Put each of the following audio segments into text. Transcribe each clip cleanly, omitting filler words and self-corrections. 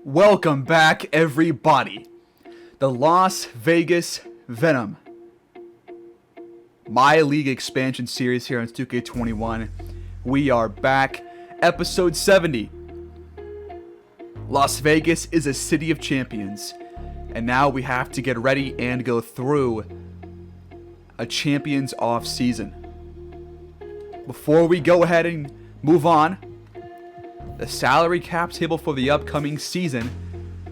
Welcome back, everybody. The Las Vegas Venom MyLEAGUE Expansion series here on 2K21. We are back. Episode 70. Las Vegas is a city of champions. And now we have to get ready and go through a champions off season. Before we go ahead and move on, the salary cap table for the upcoming season,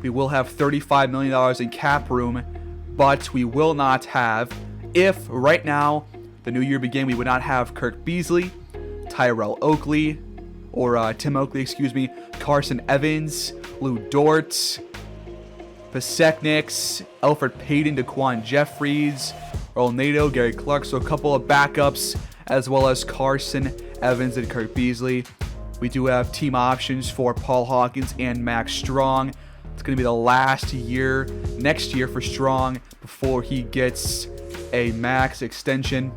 we will have $35 million in cap room, but we will not have, if right now, the new year began, we would not have Kirk Beasley, Tyrell Oakley, or Tim Oakley, excuse me, Carson Evans, Lou Dort, Pasekniks, Alfred Payton, Daquan Jeffries, Earl Nato, Gary Clark, so a couple of backups, as well as Carson Evans and Kirk Beasley. We do have team options for Paul Hawkins and Max Strong. It's going to be the last year, next year for Strong, before he gets a max extension.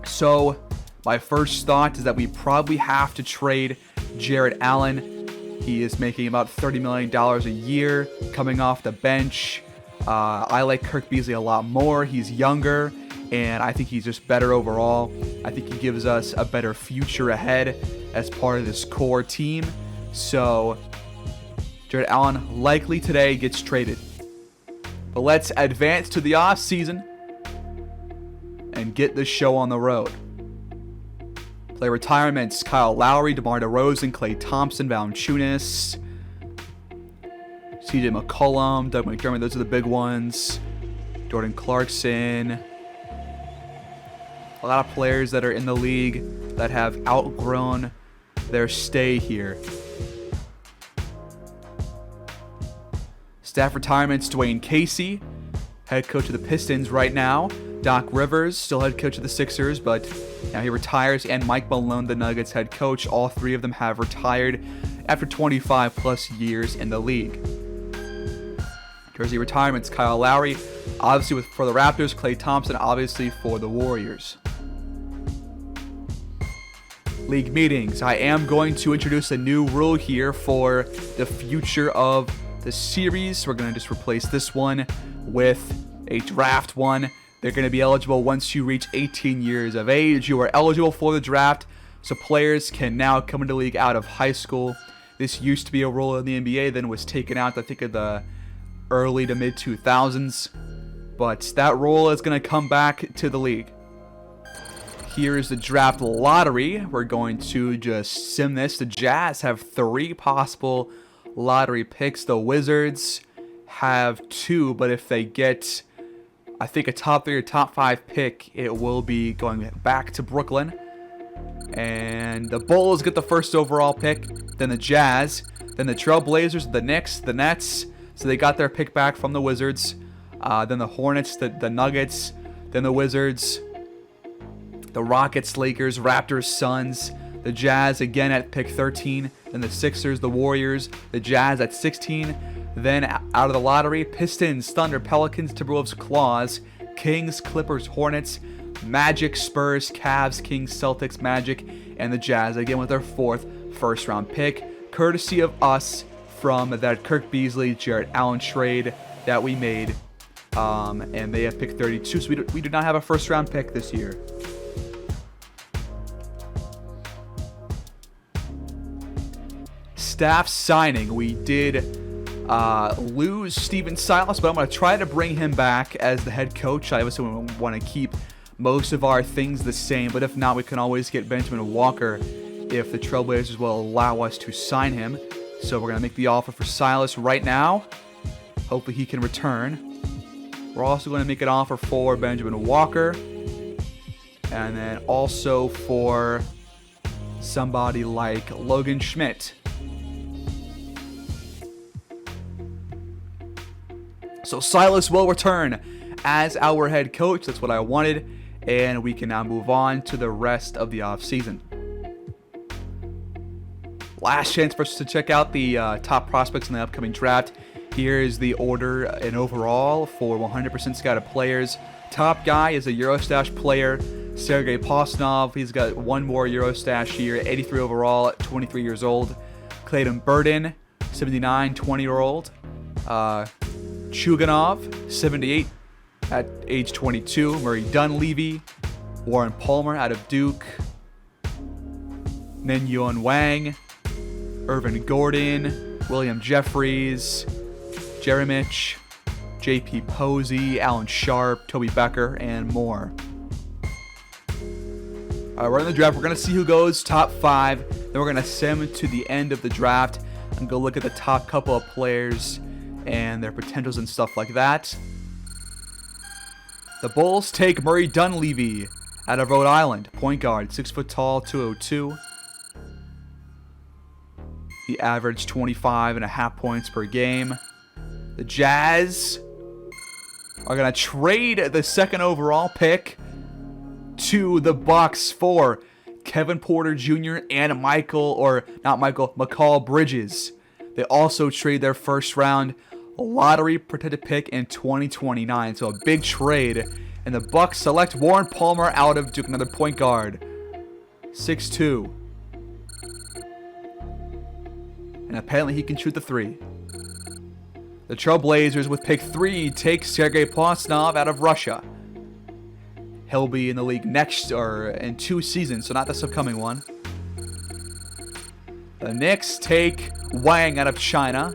So, my first thought is that we probably have to trade Jarrett Allen. He is making about $30 million a year, coming off the bench. I like Kirk Beasley a lot more. He's younger, and I think he's just better overall. I think he gives us a better future ahead as part of this core team. So, Jarrett Allen likely today gets traded. But let's advance to the off season and get this show on the road. Play retirements: Kyle Lowry, DeMar DeRozan, Klay Thompson, Valanciunas, CJ McCollum, Doug McDermott. Those are the big ones. Jordan Clarkson. A lot of players that are in the league that have outgrown their stay here. Staff retirements: Dwayne Casey, head coach of the Pistons right now. Doc Rivers, still head coach of the Sixers, but now he retires. And Mike Malone, the Nuggets head coach. All three of them have retired after 25 plus years in the league. Jersey retirements: Kyle Lowry, obviously for the Raptors. Klay Thompson, obviously for the Warriors. League meetings. I am going to introduce a new rule here for the future of the series. We're going to just replace this one with a draft one. They're going to be eligible once you reach 18 years of age. You are eligible for the draft, so players can now come into the league out of high school. This used to be a rule in the NBA, then was taken out, I think, in the early to mid 2000s. But that rule is going to come back to the league. Here is the draft lottery. We're going to just sim this. The Jazz have 3 possible lottery picks. The Wizards have 2, but if they get, I think, a top 3 or top 5 pick, it will be going back to Brooklyn. And the Bulls get the first overall pick, then the Jazz, then the Trailblazers, the Knicks, the Nets. So they got their pick back from the Wizards. Then the Hornets, the Nuggets, then the Wizards, the Rockets, Lakers, Raptors, Suns, the Jazz again at pick 13, then the Sixers, the Warriors, the Jazz at 16. Then out of the lottery: Pistons, Thunder, Pelicans, Timberwolves, Claws, Kings, Clippers, Hornets, Magic, Spurs, Cavs, Kings, Celtics, Magic, and the Jazz again with their 4th first-round pick, courtesy of us from that Kirk Beasley, Jarrett Allen trade that we made. And they have pick 32, so we do not have a first-round pick this year. Staff signing: we did lose Steven Silas, but I'm going to try to bring him back as the head coach. I obviously want to keep most of our things the same, but if not, we can always get Benjamin Walker if the Trailblazers will allow us to sign him. So we're going to make the offer for Silas right now. Hopefully he can return. We're also going to make an offer for Benjamin Walker, and then also for somebody like Logan Schmidt. So Silas will return as our head coach. That's what I wanted. And we can now move on to the rest of the offseason. Last chance for us to check out the top prospects in the upcoming draft. Here is the order and overall for 100% scouted players. Top guy is a Eurostash player, Sergei Posnov. He's got one more Eurostash year, 83 overall, 23 years old. Clayton Burden, 79, 20-year-old. Chuganov, 78 at age 22. Murray Dunleavy. Warren Palmer out of Duke. Min-Yun Wang. Irvin Gordon. William Jeffries. Jeremich. J.P. Posey. Alan Sharp. Toby Becker. And more. Alright, we're in the draft. We're going to see who goes top 5. Then we're going to send them to the end of the draft and go look at the top couple of players and their potentials and stuff like that. The Bulls take Murray Dunleavy out of Rhode Island. Point guard, 6 foot tall, 202. He averaged 25.5 points per game. The Jazz are going to trade the 2nd overall pick to the Bucks for Kevin Porter Jr. and Mikal Bridges. They also trade their first round lottery protected pick in 2029. So a big trade. And the Bucks select Warren Palmer out of Duke, another point guard. 6'2". And apparently he can shoot the 3. The Trailblazers with pick 3 take Sergei Plosnov out of Russia. He'll be in the league in 2 seasons, so not this upcoming one. The Knicks take Wang out of China.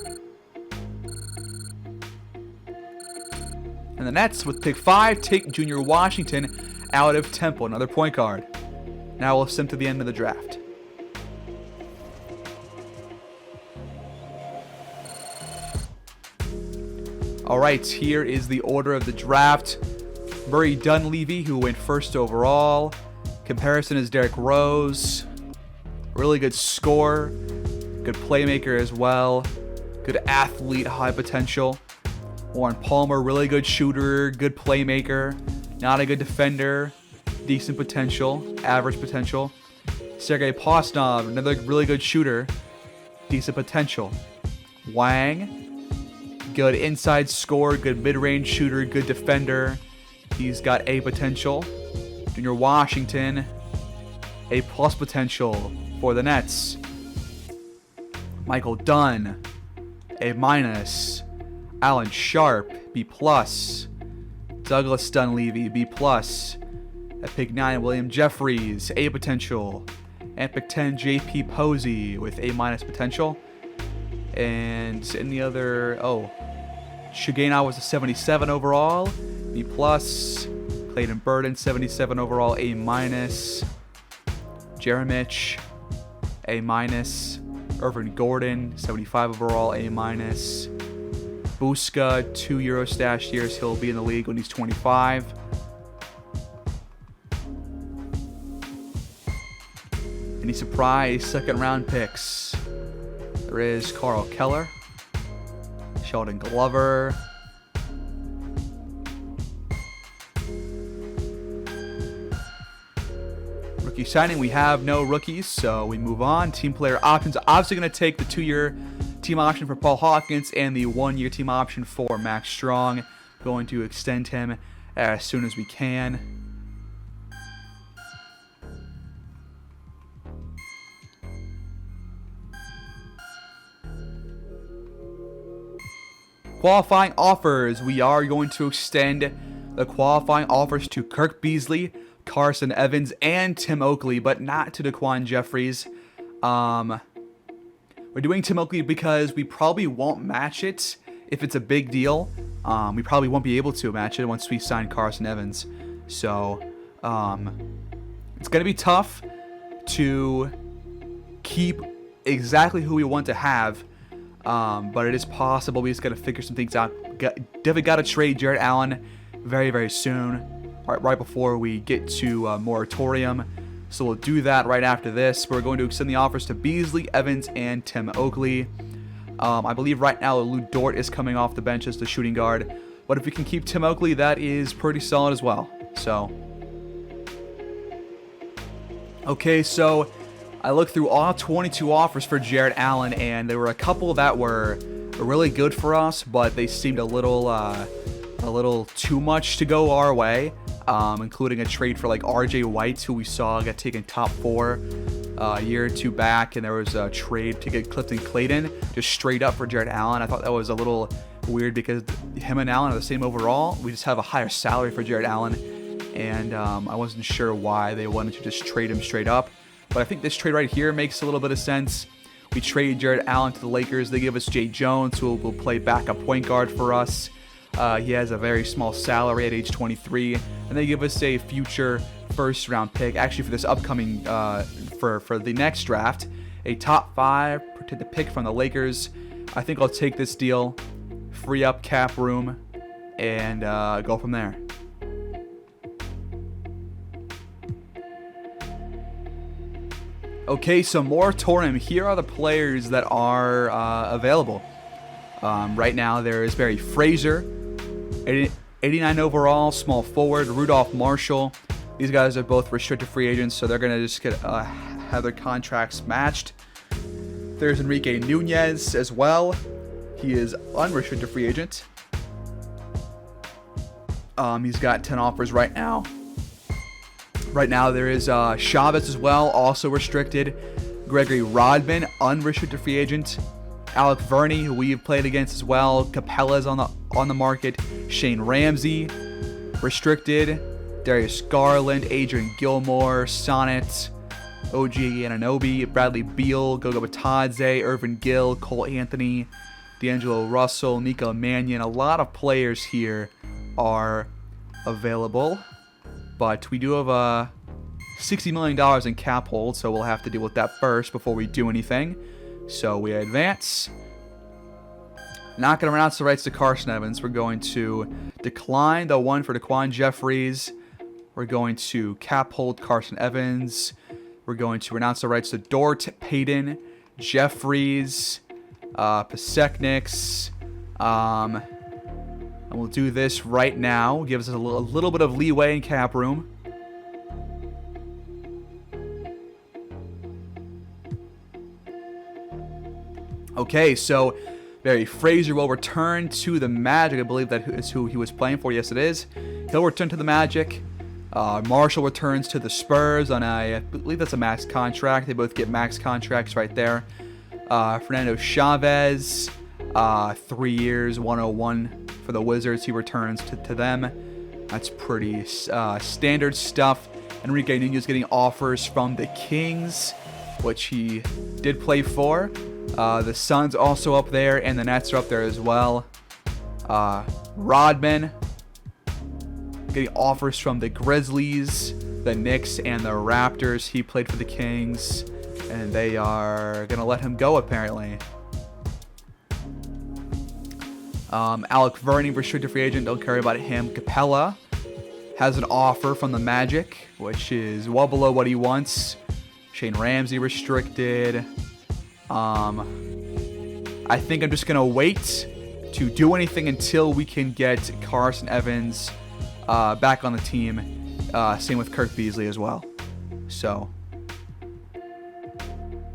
And the Nets with pick 5 take Junior Washington out of Temple, another point guard. Now we'll send to the end of the draft. Alright, here is the order of the draft. Murray Dunleavy, who went 1st overall. Comparison is Derrick Rose. Really good scorer. Good playmaker as well. Good athlete, high potential. Warren Palmer, really good shooter, good playmaker. Not a good defender. Decent potential, average potential. Sergei Plosnov, another really good shooter. Decent potential. Wang, good inside scorer, good mid-range shooter, good defender. He's got A potential. Junior Washington, A+ potential for the Nets. Michael Dunn, A-. Alan Sharp, B+. Douglas Dunleavy, B+. At pick 9, William Jeffries, A potential. At pick 10, J.P. Posey with A- potential. And in the other, Shigena was a 77 overall, B+. Clayton Burden, 77 overall, A-. Jeremich, A-. Irvin Gordon, 75 overall, A-. Buska, 2 Eurostash years. He'll be in the league when he's 25. Any surprise 2nd round picks? There is Carl Keller, Sheldon Glover, rookie signing. We have no rookies, so we move on. Team player options. Obviously going to take the 2-year team option for Paul Hawkins and the 1-year team option for Max Strong. Going to extend him as soon as we can. Qualifying offers. We are going to extend the qualifying offers to Kirk Beasley, Carson Evans, and Tim Oakley, but not to Daquan Jeffries. We're doing Tim Oakley because we probably won't match it if it's a big deal. We probably won't be able to match it once we sign Carson Evans. So, it's going to be tough to keep exactly who we want to have. But it is possible. We just got to figure some things out. Definitely got to trade Jarrett Allen very, very soon. Right before we get to moratorium. So we'll do that right after this. We're going to extend the offers to Beasley, Evans, and Tim Oakley. I believe right now Lou Dort is coming off the bench as the shooting guard. But if we can keep Tim Oakley, that is pretty solid as well. So, okay, so I looked through all 22 offers for Jarrett Allen, and there were a couple that were really good for us, but they seemed a little too much to go our way. Including a trade for like RJ White, who we saw got taken top 4 a year or two back, and there was a trade to get Clifton Clayton just straight up for Jared Allen. I thought that was a little weird because him and Allen are the same overall. We just have a higher salary for Jared Allen, and I wasn't sure why they wanted to just trade him straight up. But I think this trade right here makes a little bit of sense. We trade Jared Allen to the Lakers. They give us Jay Jones, who will play backup point guard for us. He has a very small salary at age 23, and they give us a future first-round pick. Actually, for this upcoming, for the next draft, a top 5 protected pick from the Lakers. I think I'll take this deal, free up cap room, and go from there. Okay, so moratorium. Here are the players that are available. Right now, there is Barry Fraser, 89 overall, small forward. Rudolph Marshall. These guys are both restricted free agents, so they're going to just get have their contracts matched. There's Enrique Nunez as well. He is unrestricted free agent. He's got 10 offers right now. Right now, there is Chavez as well, also restricted. Gregory Rodman, unrestricted free agent. Alec Verney, who we've played against as well. Capella's on the market. Shane Ramsey, restricted. Darius Garland, Adrian Gilmore, Sonnet, OG Anunoby, Bradley Beal, Goga Batadze, Irvin Gill, Cole Anthony, D'Angelo Russell, Nico Mannion. A lot of players here are available, but we do have $60 million in cap hold, so we'll have to deal with that first before we do anything. So we advance. Not going to renounce the rights to Carson Evans. We're going to decline the one for Daquan Jeffries. We're going to cap hold Carson Evans. We're going to renounce the rights to Dort, Payton, Jeffries, Pasekniks. And we'll do this right now. Gives us a little bit of leeway in cap room. Okay, so Barry Fraser will return to the Magic. I believe that is who he was playing for. Yes, it is. He'll return to the Magic. Marshall returns to the Spurs on I believe that's a max contract. They both get max contracts right there. Fernando Chavez, 3 years, 101 for the Wizards. He returns to them. That's pretty standard stuff. Enrique Nunez getting offers from the Kings, which he did play for. The Suns also up there, and the Nets are up there as well. Rodman getting offers from the Grizzlies, the Knicks, and the Raptors. He played for the Kings, and they are going to let him go, apparently. Alec Verney, restricted free agent. Don't care about him. Capella has an offer from the Magic, which is well below what he wants. Shane Ramsey, restricted. I think I'm just going to wait to do anything until we can get Carson Evans back on the team. Same with Kirk Beasley as well. So,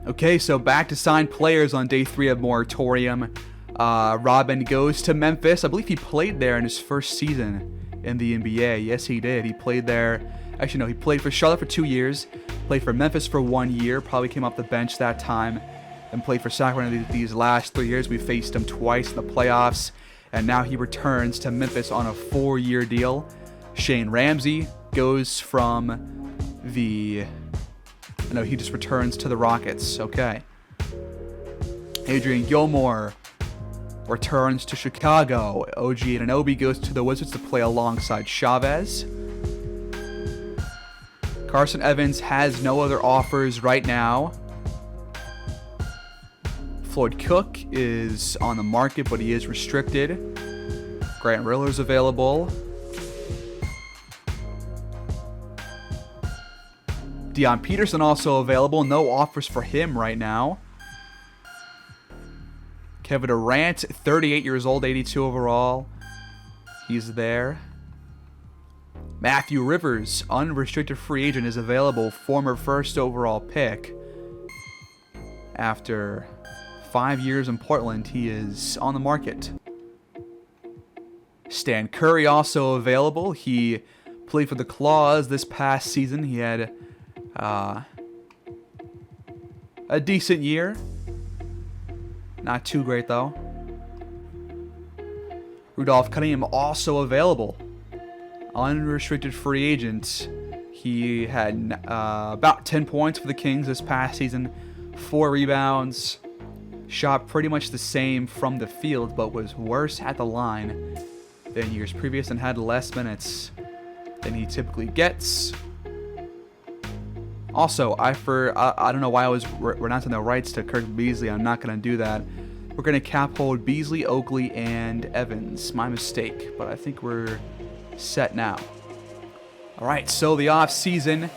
okay, so back to sign players on day 3 of moratorium. Rodman goes to Memphis. I believe he played there in his first season in the NBA. Yes, he did. He played there. Actually, no, he played for Charlotte for 2 years. Played for Memphis for 1 year. Probably came off the bench that time. And played for Sacramento these last 3 years. We faced him twice in the playoffs. And now he returns to Memphis on a 4-year deal. Shane Ramsey goes from the... No, he just returns to the Rockets. Okay. Adrian Gilmore returns to Chicago. OG Anunoby goes to the Wizards to play alongside Chavez. Carson Evans has no other offers right now. Floyd Cook is on the market, but he is restricted. Grant Riller's available. Deion Peterson also available. No offers for him right now. Kevin Durant, 38 years old, 82 overall. He's there. Matthew Rivers, unrestricted free agent, is available. Former first overall pick. After 5 years in Portland, he is on the market. Stan Curry also available. He played for the Claws this past season. He had a decent year. Not too great, though. Rudolph Cunningham also available. Unrestricted free agent. He had about 10 points for the Kings this past season. 4 rebounds. Shot pretty much the same from the field, but was worse at the line than years previous and had less minutes than he typically gets. Also, I don't know why I was renouncing the rights to Kirk Beasley. I'm not going to do that. We're going to cap hold Beasley, Oakley, and Evans. My mistake, but I think we're set now. All right, so the offseason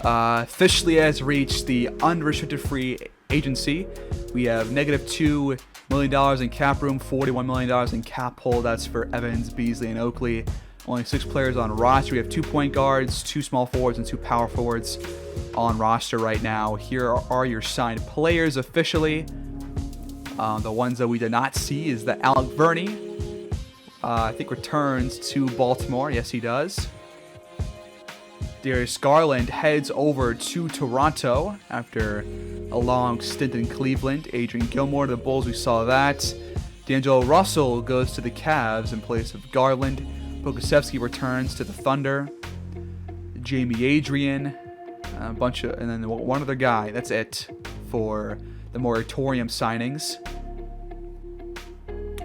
officially has reached the unrestricted free agency. We have -$2 million in cap room, $41 million in cap hold. That's for Evans, Beasley, and Oakley. Only 6 players on roster. We have 2 point guards, 2 small forwards, and 2 power forwards on roster right now. Here are your signed players officially. The ones that we did not see is that Alec Verney, I think, returns to Baltimore. Yes, he does. Darius Garland heads over to Toronto after a long stint in Cleveland. Adrian Gilmore to the Bulls, we saw that. D'Angelo Russell goes to the Cavs in place of Garland. Pokusevski returns to the Thunder. Jamie Adrian, and then one other guy. That's it for the moratorium signings.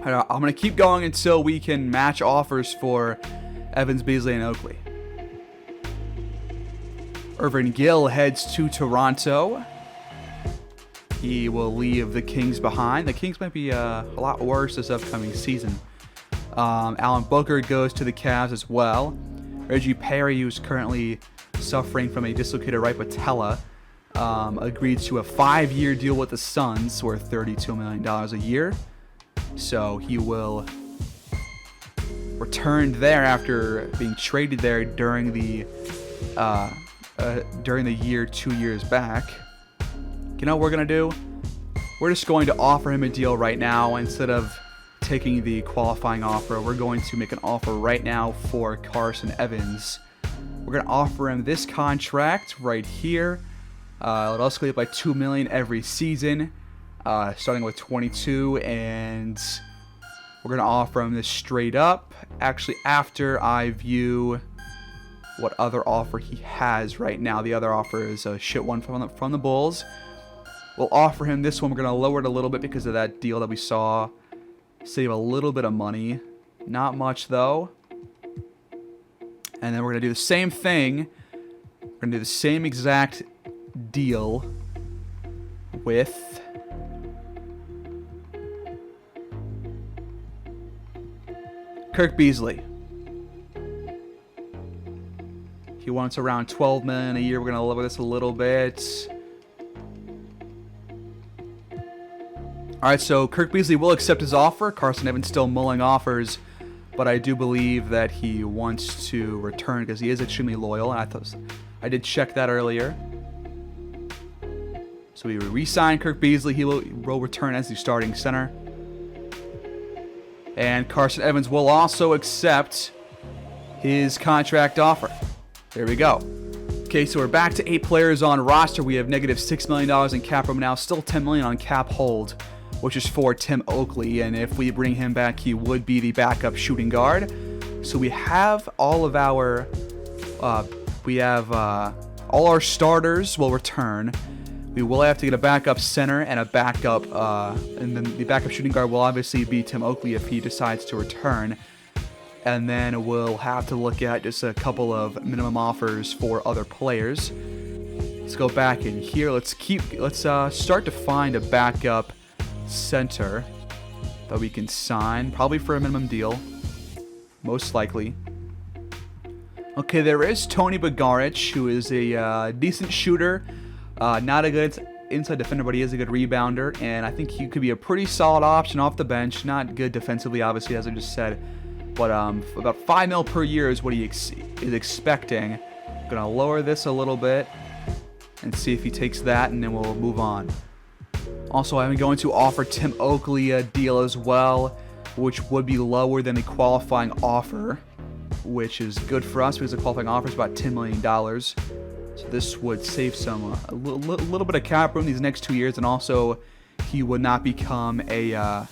I'm going to keep going until we can match offers for Evans, Beasley, and Oakley. Irvin Gill heads to Toronto. He will leave the Kings behind. The Kings might be a lot worse this upcoming season. Alan Booker goes to the Cavs as well. Reggie Perry, who's currently suffering from a dislocated right patella, agreed to a 5-year deal with the Suns worth $32 million a year. So he will return there after being traded there during the year 2 years back. You know what we're going to do? We're just going to offer him a deal right now instead of taking the qualifying offer. We're going to make an offer right now for Carson Evans. We're going to offer him this contract right here. It'll escalate by $2 million every season, starting with 22, and we're going to offer him this straight up. Actually, after I view what other offer he has right now. The other offer is a shit one from the Bulls. We'll offer him this one. We're going to lower it a little bit because of that deal that we saw. Save a little bit of money. Not much, though. And then we're going to do the same thing. We're going to do the same exact deal with Kirk Beasley. He wants around $12 million a year. We're going to lower this a little bit. All right, so Kirk Beasley will accept his offer. Carson Evans still mulling offers, but I do believe that he wants to return because he is extremely loyal. And I did check that earlier. So we re-sign Kirk Beasley. He will return as the starting center. And Carson Evans will also accept his contract offer. There we go. Okay, so we're back to 8 players on roster. We have -$6 million in cap room now. Still $10 million on cap hold, which is for Tim Oakley. And if we bring him back, he would be the backup shooting guard. So we have all of our, all our starters will return. We will have to get a backup center and a backup, and then the backup shooting guard will obviously be Tim Oakley if he decides to return. And then we'll have to look at just a couple of minimum offers for other players. Let's go back in here. Let's start to find a backup center that we can sign, probably for a minimum deal, most likely. Okay, there is Tony Bagaric, who is a decent shooter, not a good inside defender, but he is a good rebounder, and I think he could be a pretty solid option off the bench. Not good defensively, obviously, as I just said. But about $5 million per year is what he is expecting. I'm going to lower this a little bit and see if he takes that, and then we'll move on. Also, I'm going to offer Tim Oakley a deal as well, which would be lower than the qualifying offer, which is good for us because the qualifying offer is about $10 million. So this would save some a little bit of cap room these next 2 years, and also he would not become a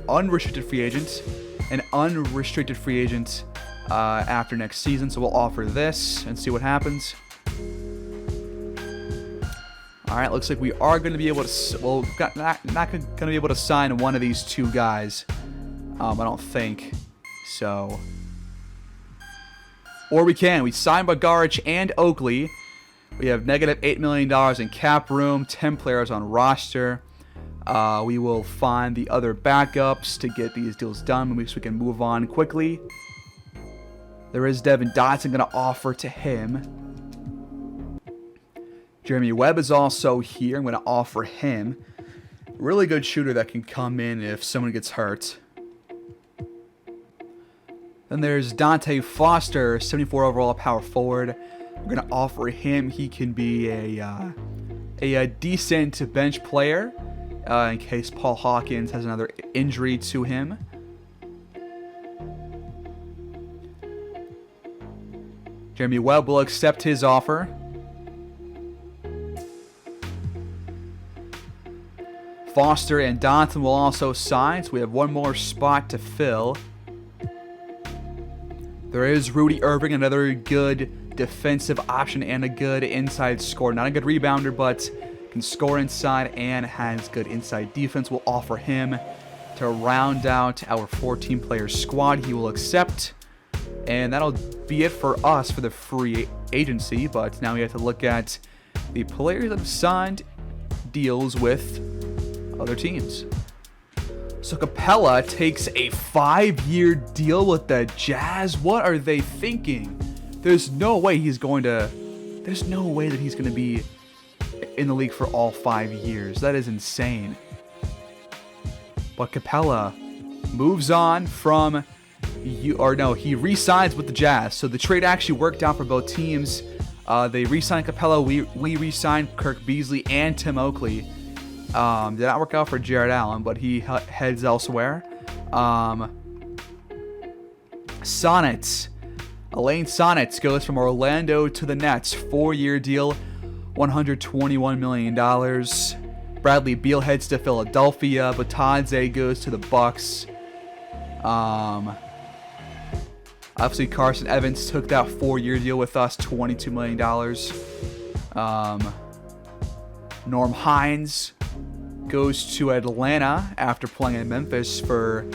unrestricted free agent, after next season. So we'll offer this and see what happens. All right, looks like we are going to be able to. Well, not going to be able to sign one of these two guys. I don't think so. Or we can. We sign Bagaric and Oakley. We have negative $8 million in cap room, 10 players on roster. We will find the other backups to get these deals done, so we can move on quickly. There is Devin Dotson going to offer to him. Jeremy Webb is also here. I'm going to offer him. Really good shooter that can come in if someone gets hurt. Then there's Dante Foster, 74 overall power forward. We're going to offer him. He can be a decent bench player in case Paul Hawkins has another injury to him. Jeremy Webb will accept his offer. Foster and Dotson will also sign, so we have one more spot to fill. There is Rudy Irving, another good defensive option and a good inside scorer. Not a good rebounder, but can score inside and has good inside defense. We'll offer him to round out our 14-player squad. He will accept, and that'll be it for us for the free agency. But now we have to look at the players that have signed deals with other teams. So Capella takes a 5-year deal with the Jazz. What are they thinking? There's no way that he's going to be in the league for all 5 years. That is insane. But Capella moves on from he re-signs with the Jazz. So the trade actually worked out for both teams. They re-signed Capella. We re-signed Kirk Beasley and Tim Oakley. Did not work out for Jared Allen, but he heads elsewhere. Elaine Sonnets goes from Orlando to the Nets. 4-year deal, $121 million. Bradley Beal heads to Philadelphia. Batadze goes to the Bucks. Obviously, Carson Evans took that 4-year deal with us, $22 million. Norm Hines goes to Atlanta after playing in Memphis for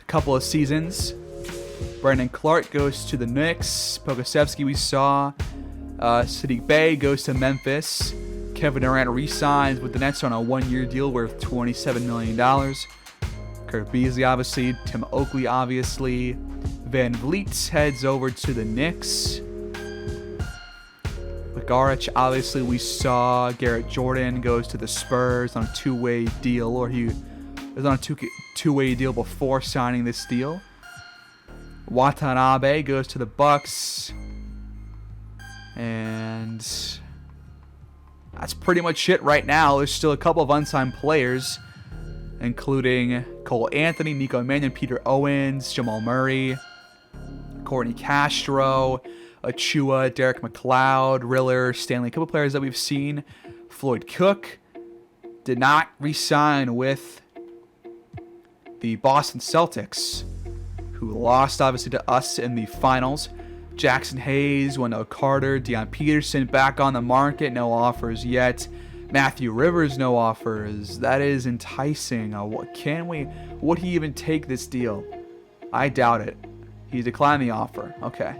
a couple of seasons. Brandon Clark goes to the Knicks. Pokusevski we saw. Sadiq Bey goes to Memphis. Kevin Durant re-signs with the Nets on a 1-year deal worth $27 million. Kirk Beasley, obviously. Tim Oakley, obviously. Van Vliet heads over to the Knicks. Bagaric, obviously, we saw. Garrett Jordan goes to the Spurs on a 2-way deal, or he was on a two-way deal before signing this deal. Watanabe goes to the Bucks. And that's pretty much it right now. There's still a couple of unsigned players, including Cole Anthony, Nico Mannion, Peter Owens, Jamal Murray, Courtney Castro, Achua, Derek McLeod, Riller, Stanley, a couple players that we've seen. Floyd Cook did not re-sign with the Boston Celtics, who lost obviously to us in the finals. Jackson Hayes, Wendell Carter, Deion Peterson back on the market, no offers yet. Matthew Rivers, no offers. That is enticing. Would he even take this deal? I doubt it. He declined the offer. Okay.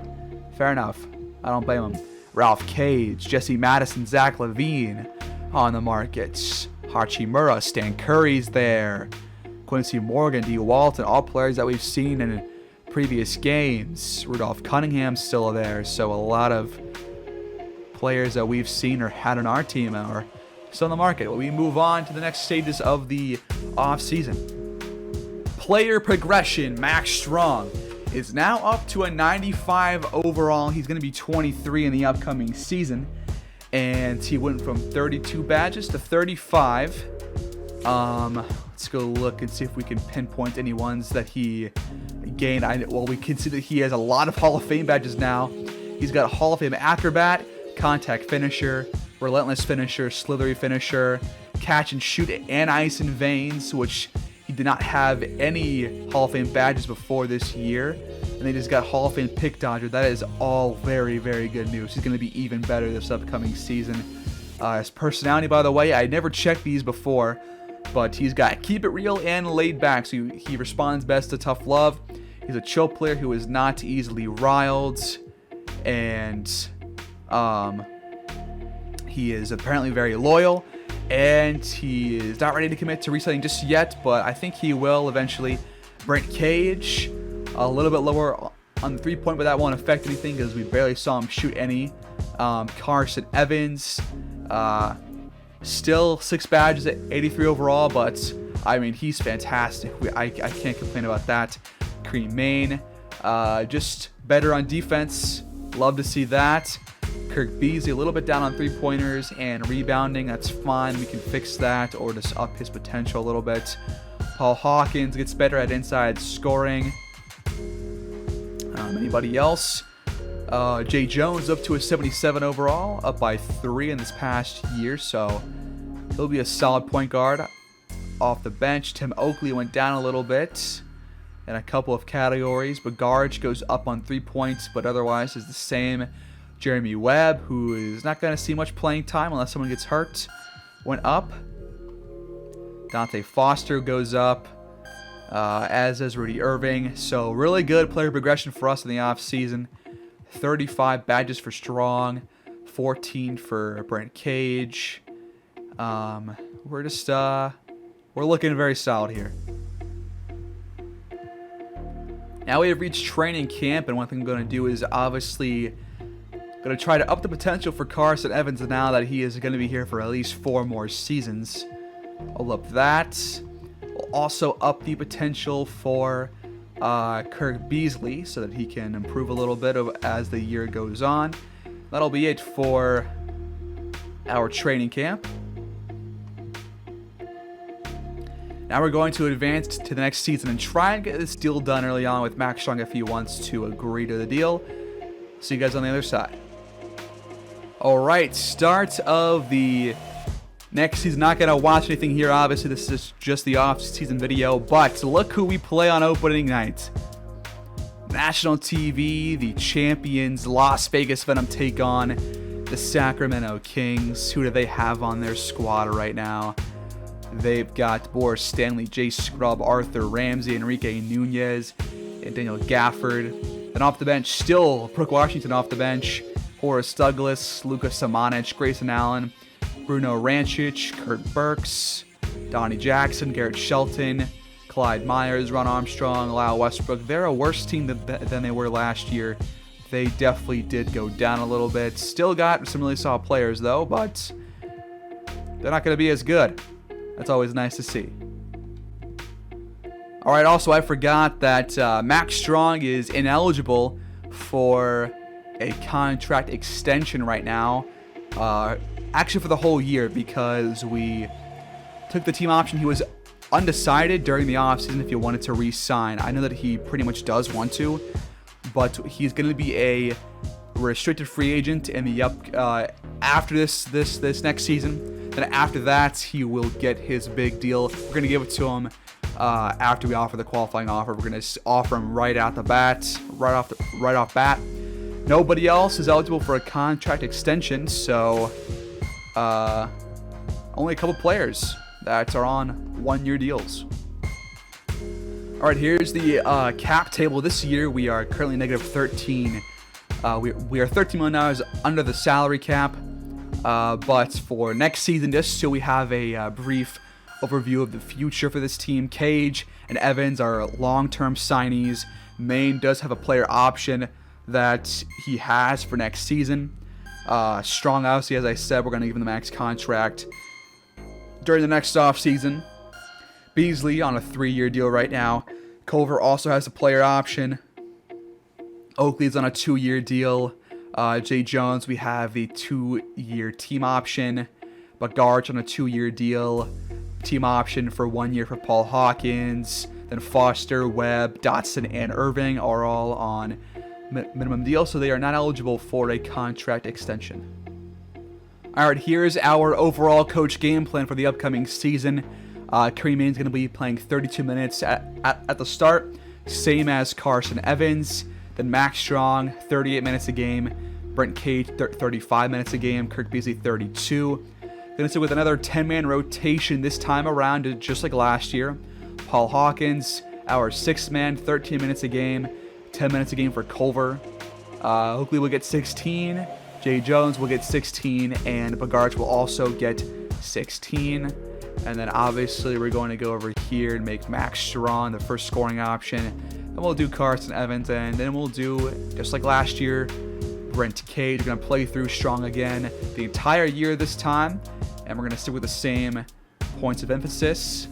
Fair enough. I don't blame him. Ralph Cage, Jesse Madison, Zach LaVine on the markets. Hachimura, Stan Curry's there. Quincy Morgan, D. Walton, all players that we've seen in previous games. Rudolph Cunningham's still there. So a lot of players that we've seen or had on our team are still on the market. Well, we move on to the next stages of the offseason. Player progression. Max Strong is now up to a 95 overall. He's going to be 23 in the upcoming season. And he went from 32 badges to 35. Let's go look and see if we can pinpoint any ones that he gained. Well, we can see that he has a lot of Hall of Fame badges now. He's got Hall of Fame Acrobat, Contact Finisher, Relentless Finisher, Slithery Finisher, Catch and Shoot, and Ice and Veins, which he did not have any Hall of Fame badges before this year. And they just got Hall of Fame Pick Dodger. That is all very, very good news. He's going to be even better this upcoming season. His personality, by the way, I never checked these before, but he's got Keep It Real and Laid Back. So he responds best to tough love. He's a chill player who is not easily riled. And he is apparently very loyal. And he is not ready to commit to resetting just yet, but I think he will eventually. Brent Cage, a little bit lower on the 3-point, but that won't affect anything because we barely saw him shoot any. Carson Evans, still 6 badges at 83 overall, but I mean, he's fantastic. I can't complain about that. Kareem Maine, just better on defense. Love to see that. Kirk Beasley, a little bit down on 3-pointers and rebounding. That's fine. We can fix that or just up his potential a little bit. Paul Hawkins gets better at inside scoring. Anybody else? Jay Jones up to a 77 overall, up by 3 in this past year, so he'll be a solid point guard off the bench. Tim Oakley went down a little bit in a couple of categories, but Garge goes up on 3 points, but otherwise is the same. Jeremy Webb, who is not going to see much playing time unless someone gets hurt, went up. Dante Foster goes up, as does Rudy Irving. So really good player progression for us in the offseason. 35 badges for Strong, 14 for Brent Cage. We're looking very solid here. Now we have reached training camp, and one thing I'm going to do is obviously going to try to up the potential for Carson Evans now that he is going to be here for at least 4 more seasons. I'll up that. We'll also up the potential for Kirk Beasley so that he can improve a little bit as the year goes on. That'll be it for our training camp. Now we're going to advance to the next season and try and get this deal done early on with Max Strong if he wants to agree to the deal. See you guys on the other side. Alright, start of the next season. Not going to watch anything here, obviously. This is just the off-season video. But look who we play on opening night. National TV, the champions, Las Vegas Venom take on the Sacramento Kings. Who do they have on their squad right now? They've got Boris Stanley, Jay Scrubb, Arthur Ramsey, Enrique Nunez, and Daniel Gafford. Then off the bench, still Brooke Washington off the bench. Horace Douglas, Luka Samanic, Grayson Allen, Bruno Rancic, Kurt Burks, Donnie Jackson, Garrett Shelton, Clyde Myers, Ron Armstrong, Lyle Westbrook. They're a worse team than they were last year. They definitely did go down a little bit. Still got some really solid players, though, but they're not going to be as good. That's always nice to see. All right, also, I forgot that Max Strong is ineligible for a contract extension right now. Actually, for the whole year, because we took the team option. He was undecided during the offseason if he wanted to re-sign. I know that he pretty much does want to, but he's going to be a restricted free agent in the after this next season. Then after that, he will get his big deal. We're going to give it to him after we offer the qualifying offer. We're going to offer him right off bat. Nobody else is eligible for a contract extension, so only a couple players that are on 1-year deals. All right, here's the cap table. This year, we are currently negative 13. We are $13 million under the salary cap, but for next season, just so we have a brief overview of the future for this team, Cage and Evans are long-term signees. Maine does have a player option that he has for next season. Strong, obviously, as I said, we're going to give him the max contract during the next offseason. Beasley on a 3-year deal right now. Culver also has a player option. Oakley's on a 2-year deal. Jay Jones, we have the 2-year team option. But Garch on a 2-year deal. Team option for 1 year for Paul Hawkins. Then Foster, Webb, Dotson, and Irving are all on minimum deal, so they are not eligible for a contract extension. All right, here's our overall coach game plan for the upcoming season. Kareem Main's going to be playing 32 minutes at the start, same as Carson Evans. Then Max Strong, 38 minutes a game. Brent Cage, 35 minutes a game. Kirk Beasley, 32. Going to sit with another 10-man rotation this time around, just like last year. Paul Hawkins, our 6th man, 13 minutes a game. 10 minutes a game for Culver. Oakley will get 16. Jay Jones will get 16. And Bagarch will also get 16. And then obviously we're going to go over here and make Max Strong the first scoring option. Then we'll do Carson Evans, and then we'll do, just like last year, Brent Cage. We're going to play through Strong again the entire year this time. And we're going to stick with the same points of emphasis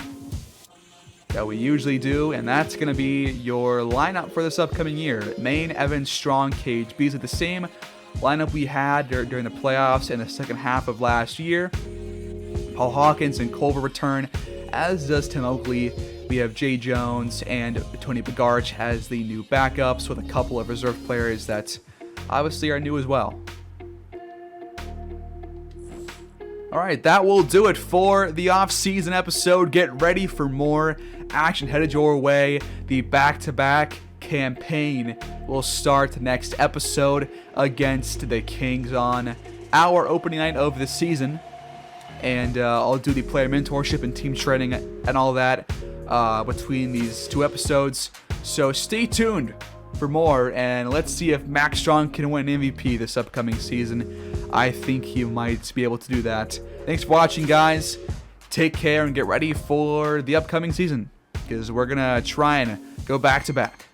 that we usually do. And that's going to be your lineup for this upcoming year. Main, Evans, Strong, Cage, Beasley. The same lineup we had during the playoffs in the second half of last year. Paul Hawkins and Culver return, as does Tim Oakley. We have Jay Jones and Tony Bagarch as the new backups, with a couple of reserve players that obviously are new as well. All right, that will do it for the off-season episode. Get ready for more action headed your way. The back-to-back campaign will start next episode against the Kings on our opening night of the season. And I'll do the player mentorship and team training and all that between these two episodes. So stay tuned for more, and let's see if Max Strong can win MVP this upcoming season. I think he might be able to do that. Thanks for watching, guys. Take care and get ready for the upcoming season, because we're going to try and go back-to-back.